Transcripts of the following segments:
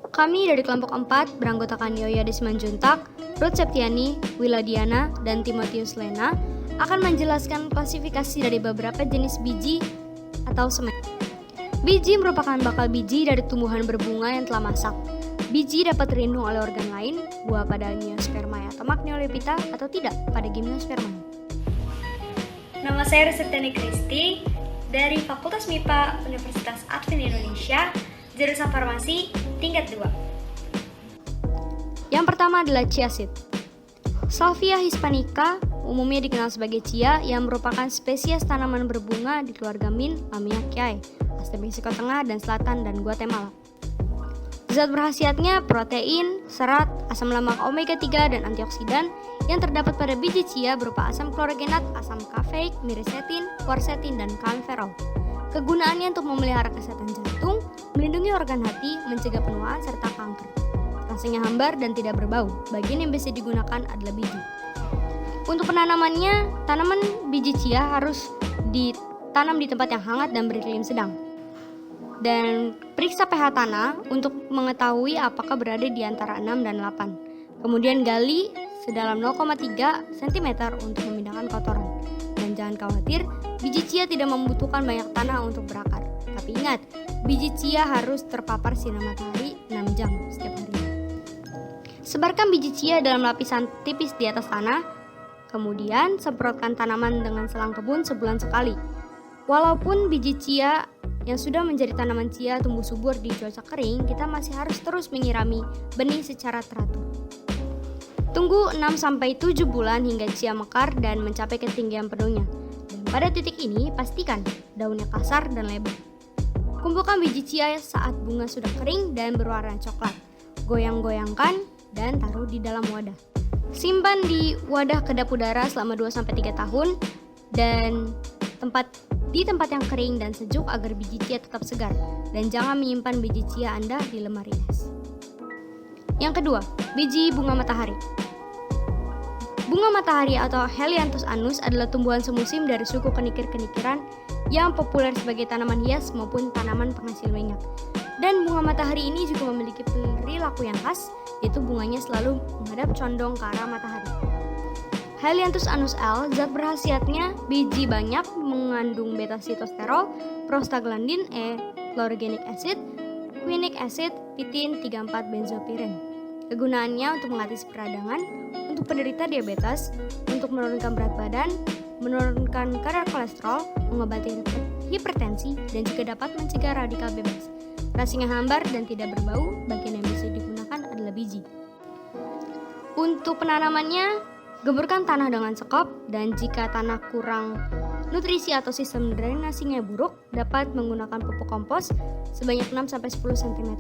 Kami dari kelompok 4 beranggotakan Yoya Desmanjuntak, Ruth Septiani, Wiladiana, dan Timotius Lena akan menjelaskan klasifikasi dari beberapa jenis biji atau semen. Biji merupakan bakal biji dari tumbuhan berbunga yang telah masak. Biji dapat terlindung oleh organ lain, buah pada Gymnospermae atau Magnolepita, atau tidak pada Gymnospermae. Nama saya Rusetani Kristi dari Fakultas MIPA Universitas Advent Indonesia, jurusan Farmasi tingkat 2. Yang pertama adalah chia seed. Salvia hispanica umumnya dikenal sebagai chia yang merupakan spesies tanaman berbunga di keluarga mint Lamiaceae, asli Meksiko Tengah dan Selatan dan Guatemala. Zat berkhasiatnya protein, serat, asam lemak omega 3 dan antioksidan yang terdapat pada biji chia berupa asam klorogenat, asam kafeik, mirisetin, quercetin, dan kaempferol. Kegunaannya untuk memelihara kesehatan jantung, melindungi organ hati, mencegah penuaan, serta kanker. Rasanya hambar dan tidak berbau. Bagian yang bisa digunakan adalah biji. Untuk penanamannya, tanaman biji chia harus ditanam di tempat yang hangat dan beriklim sedang. Dan periksa pH tanah untuk mengetahui apakah berada di antara 6 dan 8. Kemudian gali sedalam 0,3 cm untuk memindahkan kotoran. Dan jangan khawatir, biji chia tidak membutuhkan banyak tanah untuk berakar. Tapi ingat, biji chia harus terpapar sinar matahari 6 jam setiap hari. Sebarkan biji chia dalam lapisan tipis di atas tanah, kemudian semprotkan tanaman dengan selang kebun sebulan sekali. Walaupun biji chia yang sudah menjadi tanaman chia tumbuh subur di cuaca kering, kita masih harus terus menyirami benih secara teratur. Tunggu 6-7 bulan hingga chia mekar dan mencapai ketinggian penuhnya. Dan pada titik ini, pastikan daunnya kasar dan lebar. Kumpulkan biji chia saat bunga sudah kering dan berwarna coklat. Goyang-goyangkan dan taruh di dalam wadah. Simpan di wadah kedap udara selama 2-3 tahun dan di tempat yang kering dan sejuk agar biji chia tetap segar. Dan jangan menyimpan biji chia Anda di lemari es. Yang kedua, biji bunga matahari. Bunga matahari atau Helianthus annus adalah tumbuhan semusim dari suku kenikir-kenikiran yang populer sebagai tanaman hias maupun tanaman penghasil minyak. Dan bunga matahari ini juga memiliki perilaku yang khas, yaitu bunganya selalu menghadap condong ke arah matahari. Helianthus annus L, zat berkhasiatnya biji banyak mengandung beta-sitosterol, prostaglandin E, chlorogenic acid, quinic acid, pitin, 3,4-benzopiren. Kegunaannya untuk mengatasi peradangan, untuk penderita diabetes, untuk menurunkan berat badan, menurunkan kadar kolesterol, mengobati hipertensi, dan juga dapat mencegah radikal bebas. Rasanya hambar dan tidak berbau, bagian yang bisa digunakan adalah biji. Untuk penanamannya, gemburkan tanah dengan sekop, dan jika tanah kurang nutrisi atau sistem drainasinya buruk, dapat menggunakan pupuk kompos sebanyak 6-10 cm.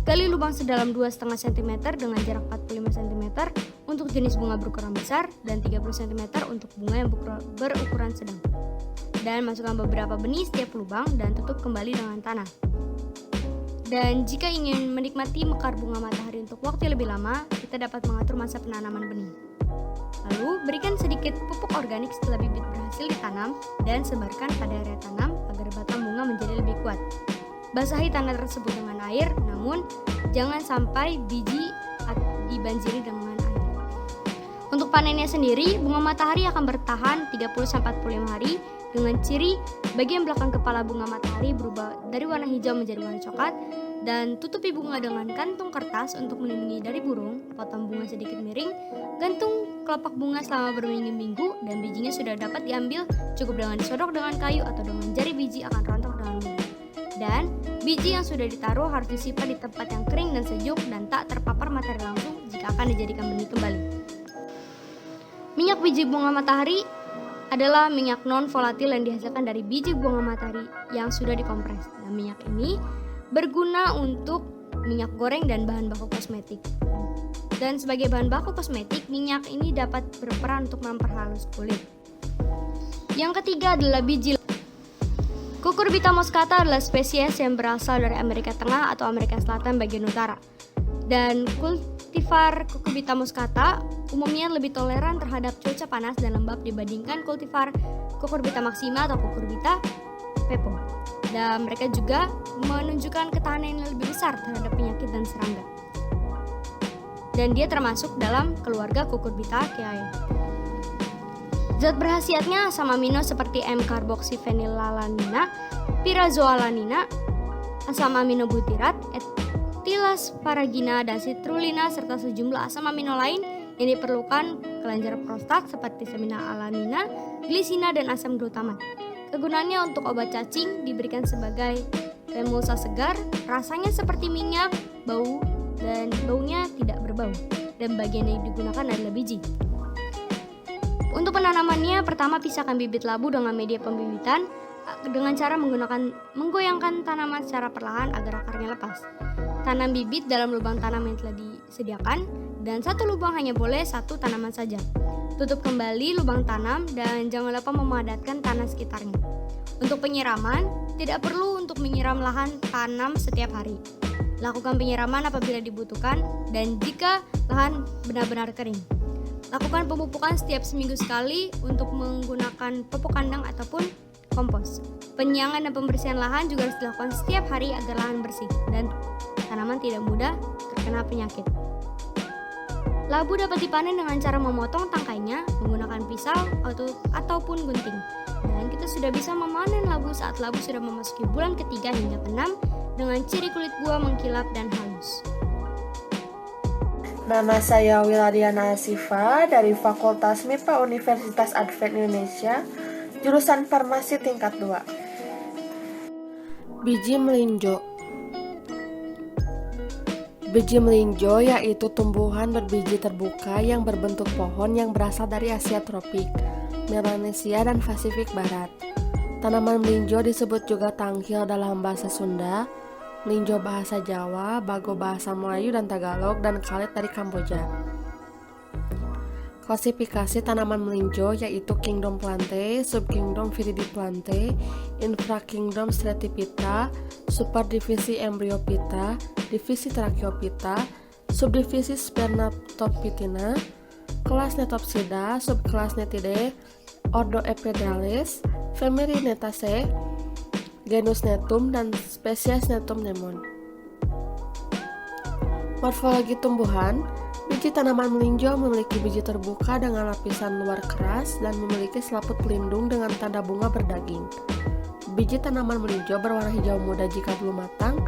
Gali lubang sedalam 2,5 cm dengan jarak 45 cm untuk jenis bunga berukuran besar dan 30 cm untuk bunga yang berukuran sedang. Dan masukkan beberapa benih setiap lubang dan tutup kembali dengan tanah. Dan jika ingin menikmati mekar bunga matahari untuk waktu lebih lama, kita dapat mengatur masa penanaman benih. Lalu, berikan sedikit pupuk organik setelah bibit berhasil ditanam dan sebarkan pada area tanam agar batang bunga menjadi lebih kuat. Basahi tanah tersebut dengan air, namun jangan sampai biji dibanjiri dengan air. Untuk panennya sendiri, bunga matahari akan bertahan 30-45 hari dengan ciri bagian belakang kepala bunga matahari berubah dari warna hijau menjadi warna coklat, dan tutupi bunga dengan kantung kertas untuk melindungi dari burung, potong bunga sedikit miring, gantung kelopak bunga selama berminggu-minggu, dan bijinya sudah dapat diambil, cukup dengan disodok dengan kayu atau dengan jari biji akan rontok dengan mudah. Dan biji yang sudah ditaruh harus disimpan di tempat yang kering dan sejuk dan tak terpapar matahari langsung jika akan dijadikan benih kembali. Minyak biji bunga matahari adalah minyak non-volatil yang dihasilkan dari biji bunga matahari yang sudah dikompres. Dan minyak ini berguna untuk minyak goreng dan bahan baku kosmetik. Dan sebagai bahan baku kosmetik, minyak ini dapat berperan untuk memperhalus kulit. Yang ketiga adalah biji. Cucurbita moscata adalah spesies yang berasal dari Amerika Tengah atau Amerika Selatan bagian utara. Dan kultivar Cucurbita moscata umumnya lebih toleran terhadap cuaca panas dan lembab dibandingkan kultivar Cucurbita maxima atau Cucurbita pepo. Dan mereka juga menunjukkan ketahanan yang lebih besar terhadap penyakit dan serangga. Dan dia termasuk dalam keluarga Cucurbitaceae. Zat berkhasiatnya asam amino seperti M-karboksifenilalanina, pirazoalanina, asam amino butirat, etilasparagina, dan citrulina, serta sejumlah asam amino lain yang diperlukan kelenjar prostat seperti semina-alanina, glisina, dan asam glutamat. Kegunaannya untuk obat cacing diberikan sebagai emulsa segar, rasanya seperti minyak, baunya tidak berbau, dan bagian yang digunakan adalah biji. Untuk penanamannya, pertama pisahkan bibit labu dengan media pembibitan dengan cara menggoyangkan tanaman secara perlahan agar akarnya lepas. Tanam bibit dalam lubang tanam yang telah disediakan, dan satu lubang hanya boleh satu tanaman saja. Tutup kembali lubang tanam dan jangan lupa memadatkan tanah sekitarnya. Untuk penyiraman, tidak perlu untuk menyiram lahan tanam setiap hari. Lakukan penyiraman apabila dibutuhkan dan jika lahan benar-benar kering. Lakukan pemupukan setiap seminggu sekali untuk menggunakan pupuk kandang ataupun kompos. Penyiangan dan pembersihan lahan juga harus dilakukan setiap hari agar lahan bersih dan tanaman tidak mudah terkena penyakit. Labu dapat dipanen dengan cara memotong tangkainya menggunakan pisau ataupun gunting. Dan kita sudah bisa memanen labu saat labu sudah memasuki bulan ketiga hingga keenam dengan ciri kulit buah mengkilap dan halus. Nama saya Wiladiana Asifa dari Fakultas MIPA Universitas Advent Indonesia, jurusan Farmasi tingkat 2. Biji melinjo. Biji melinjo yaitu tumbuhan berbiji terbuka yang berbentuk pohon yang berasal dari Asia tropik, Melanesia, dan Pasifik Barat. Tanaman melinjo disebut juga tangkil dalam bahasa Sunda, melinjo bahasa Jawa, bago bahasa Melayu dan Tagalog, dan kalit dari Kamboja. Klasifikasi tanaman melinjo yaitu Kingdom Plantae, Subkingdom Viridiplantae, Infrakingdom Stretipita, Superdivisi Embryophyta, Divisi Tracheophyta, Subdivisi Spermatopitina, Kelas Netopsida, Subkelas Netidae, Ordo Epidalis, Family Netaceae, Genus Netum, dan spesies Netum nemon. Morfologi tumbuhan. Biji tanaman melinjo memiliki biji terbuka dengan lapisan luar keras dan memiliki selaput pelindung dengan tanda bunga berdaging. Biji tanaman melinjo berwarna hijau muda jika belum matang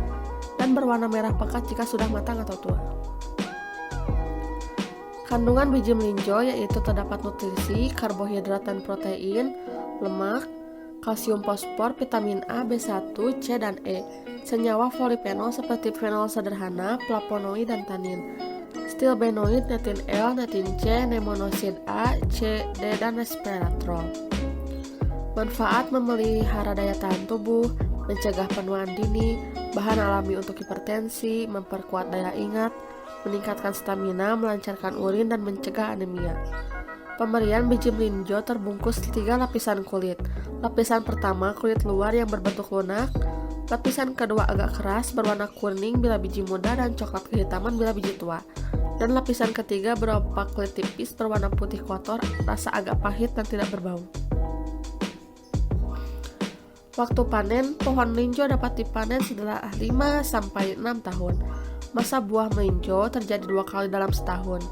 dan berwarna merah pekat jika sudah matang atau tua. Kandungan biji melinjo yaitu terdapat nutrisi, karbohidrat dan protein, lemak, kalsium, fosfor, vitamin A, B1, C, dan E, senyawa polifenol seperti fenol sederhana, flavonoid, dan tanin, stilbenoid, netin L, netin C, nemonosid A, C, D, dan resveratrol. Manfaat memelihara daya tahan tubuh, mencegah penuaan dini, bahan alami untuk hipertensi, memperkuat daya ingat, meningkatkan stamina, melancarkan urin, dan mencegah anemia. Pemberian biji melinjo terbungkus 3 lapisan kulit. Lapisan pertama kulit luar yang berbentuk lunak, lapisan kedua agak keras berwarna kuning bila biji muda dan coklat kehitaman bila biji tua, dan lapisan ketiga berupa kulit tipis berwarna putih kotor, rasa agak pahit dan tidak berbau. Waktu panen, pohon melinjo dapat dipanen setelah 5-6 tahun. Masa buah melinjo terjadi 2 kali dalam setahun.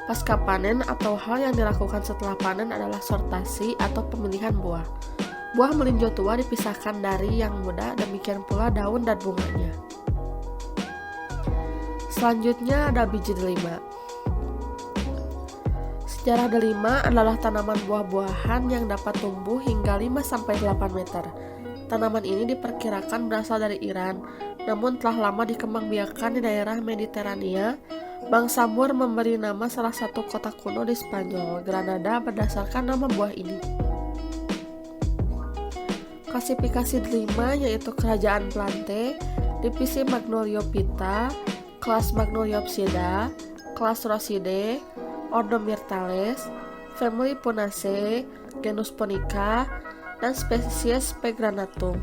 Pasca panen atau hal yang dilakukan setelah panen adalah sortasi atau pemilihan buah. Buah melinjo tua dipisahkan dari yang muda, demikian pula daun dan bunganya. Selanjutnya ada biji delima. Sejarah delima adalah tanaman buah-buahan yang dapat tumbuh hingga 5-8 meter. Tanaman ini diperkirakan berasal dari Iran, namun telah lama dikembangbiakan di daerah Mediterania. Bangsa Moor memberi nama salah satu kota kuno di Spanyol, Granada, berdasarkan nama buah ini. Klasifikasi delima yaitu kerajaan Plantae, divisi Magnoliophyta, kelas Magnoliopsida, kelas Rosidae, ordo Myrtales, family Punaceae, genus Punica, dan spesies Pegranatum.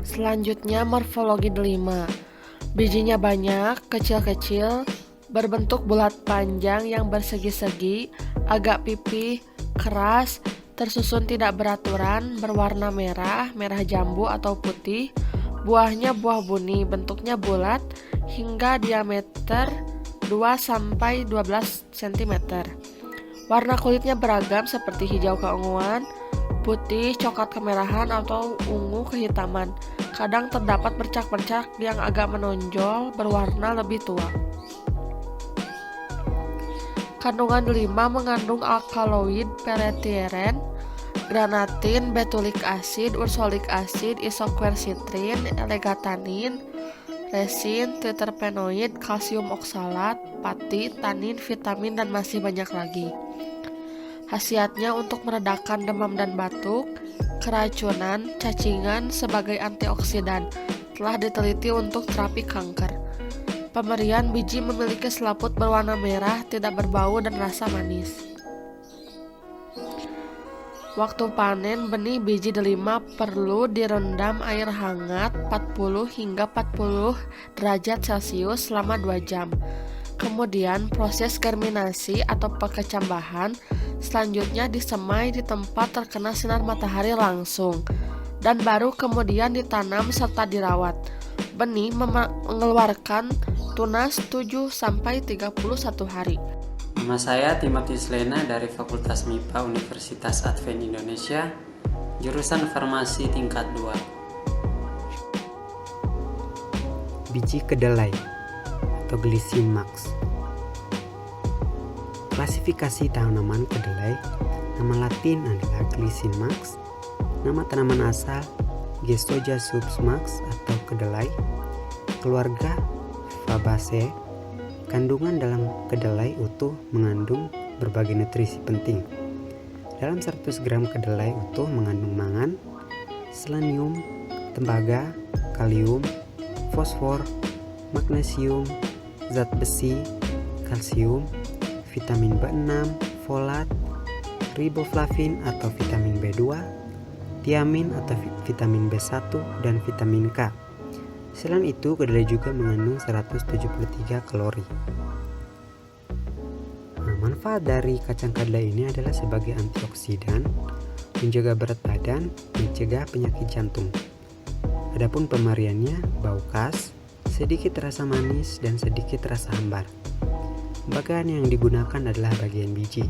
Selanjutnya morfologi delima. Bijinya banyak, kecil-kecil, berbentuk bulat panjang yang bersegi-segi, agak pipih, keras, tersusun tidak beraturan, berwarna merah, merah jambu atau putih, buahnya buah buni, bentuknya bulat, hingga diameter 2-12 cm. Warna kulitnya beragam seperti hijau keunguan, putih, coklat kemerahan, atau ungu kehitaman. Kadang terdapat bercak-bercak yang agak menonjol, berwarna lebih tua. Kandungan delima mengandung alkaloid peretiren, granatin, betulic acid, ursolik acid, isoquercitrin, L-gatanin, resin, triterpenoid, kalsium oksalat, pati, tanin, vitamin, dan masih banyak lagi. Khasiatnya untuk meredakan demam dan batuk, keracunan, cacingan sebagai antioksidan. Telah diteliti untuk terapi kanker. Pemberian biji memiliki selaput berwarna merah, tidak berbau dan rasa manis. Waktu panen, benih biji delima perlu direndam air hangat 40 hingga 40 derajat Celcius selama 2 jam. Kemudian proses germinasi atau pekecambahan selanjutnya disemai di tempat terkena sinar matahari langsung, dan baru kemudian ditanam serta dirawat. Benih mengeluarkan tunas 7-31 hari. Nama saya Timotius Lena dari Fakultas MIPA Universitas Advent Indonesia, jurusan Farmasi tingkat 2. Biji kedelai atau Glycine Max. Klasifikasi tanaman kedelai, nama Latin adalah Glycine Max, nama tanaman asal Gestoja subsmax atau kedelai, keluarga Fabaceae. Kandungan dalam kedelai utuh mengandung berbagai nutrisi penting. Dalam 100 gram kedelai utuh mengandung mangan, selenium, tembaga, kalium, fosfor, magnesium, zat besi, kalsium, vitamin B6, folat, riboflavin atau vitamin B2, tiamin atau vitamin B1, dan vitamin K. Selain itu, kedelai juga mengandung 173 kalori. Manfaat dari kacang kedelai ini adalah sebagai antioksidan, menjaga berat badan, mencegah penyakit jantung. Adapun pemariannya, bau khas, sedikit rasa manis, dan sedikit rasa hambar. Bagian yang digunakan adalah bagian biji.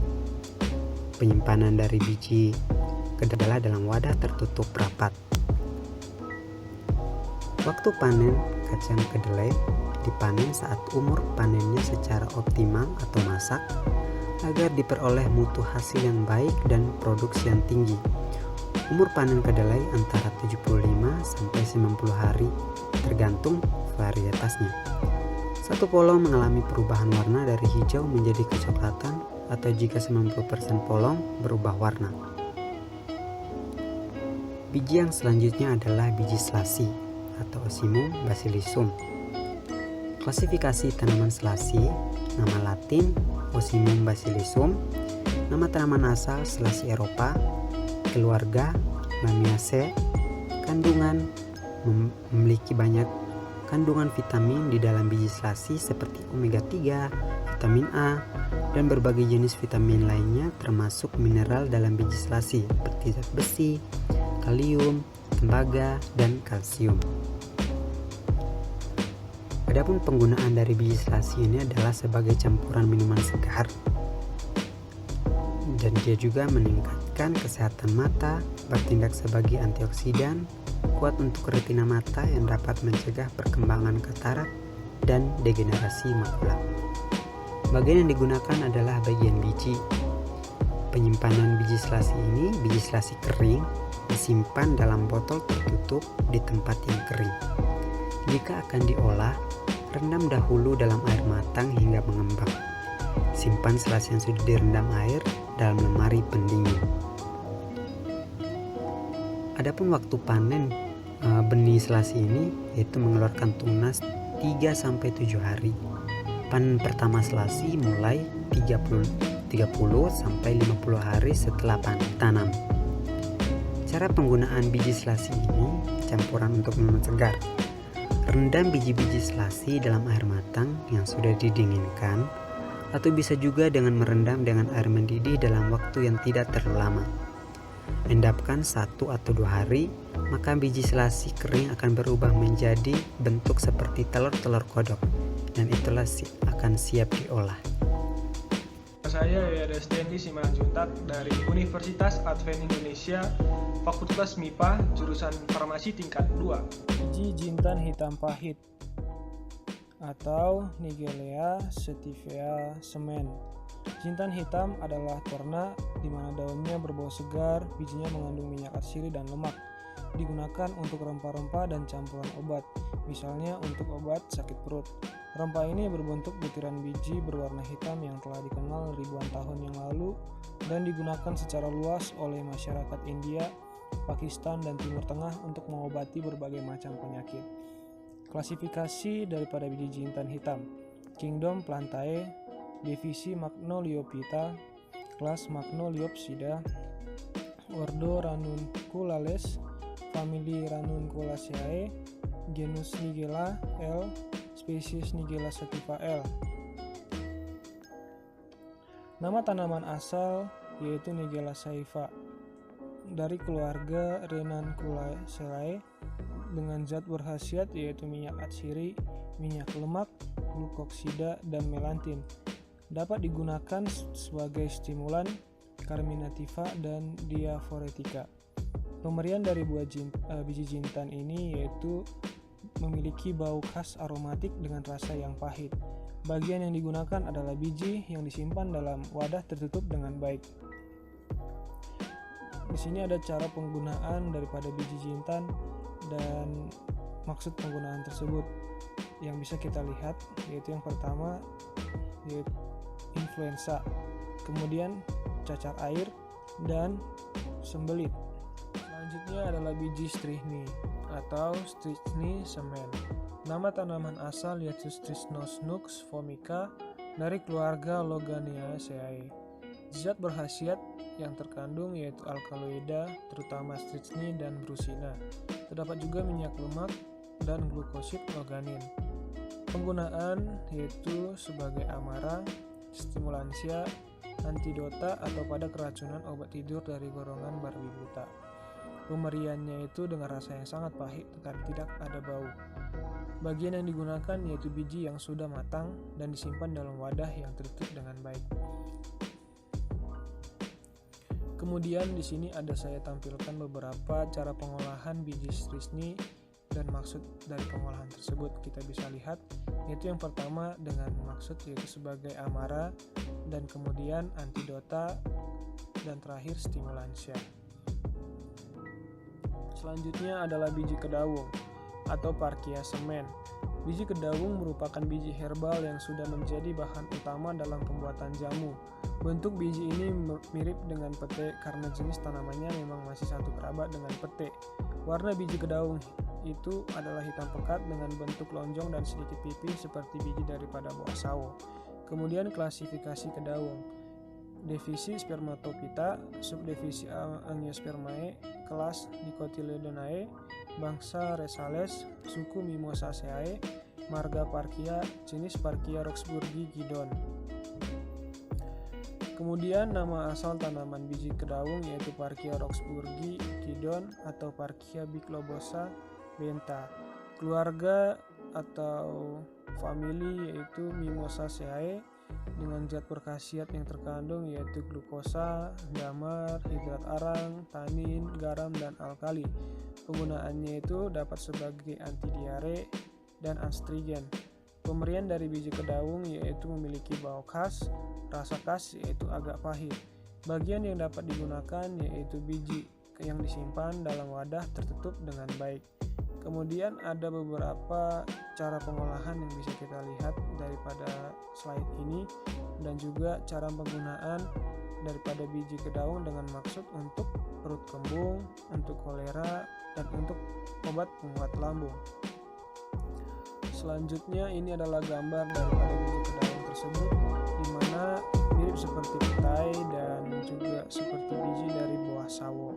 Penyimpanan dari biji kedelai dalam wadah tertutup rapat. Waktu panen kacang kedelai dipanen saat umur panennya secara optimal atau masak agar diperoleh mutu hasil yang baik dan produksi yang tinggi. Umur panen kedelai antara 75 sampai 90 hari tergantung varietasnya. Satu polong mengalami perubahan warna dari hijau menjadi kecoklatan atau jika 90% polong berubah warna. Biji yang selanjutnya adalah biji selasi atau Ocimum basilisum. Klasifikasi tanaman selasi, nama Latin Ocimum basilisum, nama tanaman asal selasi Eropa, keluarga Lamiaceae. Kandungan memiliki banyak kandungan vitamin di dalam biji selasi seperti omega 3, vitamin A, dan berbagai jenis vitamin lainnya termasuk mineral dalam biji selasi seperti zat besi, kalium, tembaga, dan kalsium. Adapun penggunaan dari biji selasi ini adalah sebagai campuran minuman segar, dan dia juga meningkatkan kesehatan mata, bertindak sebagai antioksidan, kuat untuk retina mata yang dapat mencegah perkembangan katarak dan degenerasi makula. Bagian yang digunakan adalah bagian biji. Penyimpanan biji selasi ini, biji selasi kering, disimpan dalam botol tertutup di tempat yang kering. Jika akan diolah, rendam dahulu dalam air matang hingga mengembang. Simpan selasi yang sudah direndam air dalam lemari pendingin. Adapun waktu panen benih selasi ini yaitu mengeluarkan tunas 3-7 hari. Panen pertama selasi mulai 30 sampai 50 hari setelah tanam. Cara penggunaan biji selasi ini campuran untuk minuman segar. Rendam biji-biji selasi dalam air matang yang sudah didinginkan, atau bisa juga dengan merendam dengan air mendidih dalam waktu yang tidak terlalu lama. Endapkan 1 atau 2 hari, maka biji selasi kering akan berubah menjadi bentuk seperti telur-telur kodok, dan itulah akan siap diolah. Saya Yadestendi Simanjuntak dari Universitas Advent Indonesia, Fakultas MIPA, jurusan Farmasi tingkat 2. Biji jintan hitam pahit atau Nigella sativea semen. Jintan hitam adalah ternak di mana daunnya berbau segar, bijinya mengandung minyak atsiri dan lemak. Digunakan untuk rempah-rempah dan campuran obat, misalnya untuk obat sakit perut. Rempah ini berbentuk butiran biji berwarna hitam yang telah dikenal ribuan tahun yang lalu dan digunakan secara luas oleh masyarakat India, Pakistan, dan Timur Tengah untuk mengobati berbagai macam penyakit. Klasifikasi daripada biji jintan hitam: Kingdom Plantae, divisi Magnoliophyta, kelas Magnoliopsida, ordo Ranunculales, famili Ranunculaceae, genus Nigella L, spesies Nigella sativa L. Nama tanaman asal yaitu Nigella sativa dari keluarga Ranunculaceae dengan zat berkhasiat yaitu minyak atsiri, minyak lemak, glukoksida, dan melantin. Dapat digunakan sebagai stimulan, carminativa, dan diaforetika. Pemberian dari biji jintan ini yaitu memiliki bau khas aromatik dengan rasa yang pahit. Bagian yang digunakan adalah biji yang disimpan dalam wadah tertutup dengan baik. Di sini ada cara penggunaan daripada biji jintan dan maksud penggunaan tersebut yang bisa kita lihat, yaitu yang pertama yaitu influenza, kemudian cacar air, dan sembelit. Selanjutnya adalah biji strychni atau strychni semen. Nama tanaman asal yaitu Strychnos nux vomica dari keluarga Loganiaceae. Zat berkhasiat yang terkandung yaitu alkaloida, terutama strychni dan brusina. Terdapat juga minyak lemak dan glukosid loganin. Penggunaan yaitu sebagai amara, stimulansia, antidota, atau pada keracunan obat tidur dari golongan barbibuta. Pemberiannya itu dengan rasa yang sangat pahit tetapi tidak ada bau. Bagian yang digunakan yaitu biji yang sudah matang dan disimpan dalam wadah yang tertutup dengan baik. Kemudian di sini ada saya tampilkan beberapa cara pengolahan biji strychni dan maksud dari pengolahan tersebut. Kita bisa lihat yaitu yang pertama dengan maksud yaitu sebagai amara, dan kemudian antidota, dan terakhir stimulansia. Selanjutnya adalah biji kedawung atau Parkia semen. Biji kedawung merupakan biji herbal yang sudah menjadi bahan utama dalam pembuatan jamu. Bentuk biji ini mirip dengan pete karena jenis tanamannya memang masih satu kerabat dengan pete. Warna biji kedawung itu adalah hitam pekat dengan bentuk lonjong dan sedikit pipih seperti biji daripada buah sawo. Kemudian klasifikasi kedawung: divisi Spermatophyta, subdivisi Angiospermae, kelas Dicotyledonae, bangsa Rhasales, suku Mimosaceae, marga Parkia, jenis Parkia roxburghi Giddon. Kemudian nama asal tanaman biji kedawung yaitu Parkia roxburghi Giddon atau Parkia bilobosa benta. Keluarga atau famili yaitu Mimosaceae dengan zat berkhasiat yang terkandung yaitu glukosa, damar, hidrat arang, tanin, garam, dan alkali. Penggunaannya itu dapat sebagai antidiare dan astringen. Pemberian dari biji kedawung yaitu memiliki bau khas, rasa khas yaitu agak pahit. Bagian yang dapat digunakan yaitu biji yang disimpan dalam wadah tertutup dengan baik. Kemudian ada beberapa cara pengolahan yang bisa kita lihat daripada slide ini, dan juga cara penggunaan daripada biji kedawung dengan maksud untuk perut kembung, untuk kolera, dan untuk obat penguat lambung. Selanjutnya ini adalah gambar daripada biji kedawung tersebut, di mana mirip seperti petai dan juga seperti biji dari buah sawo.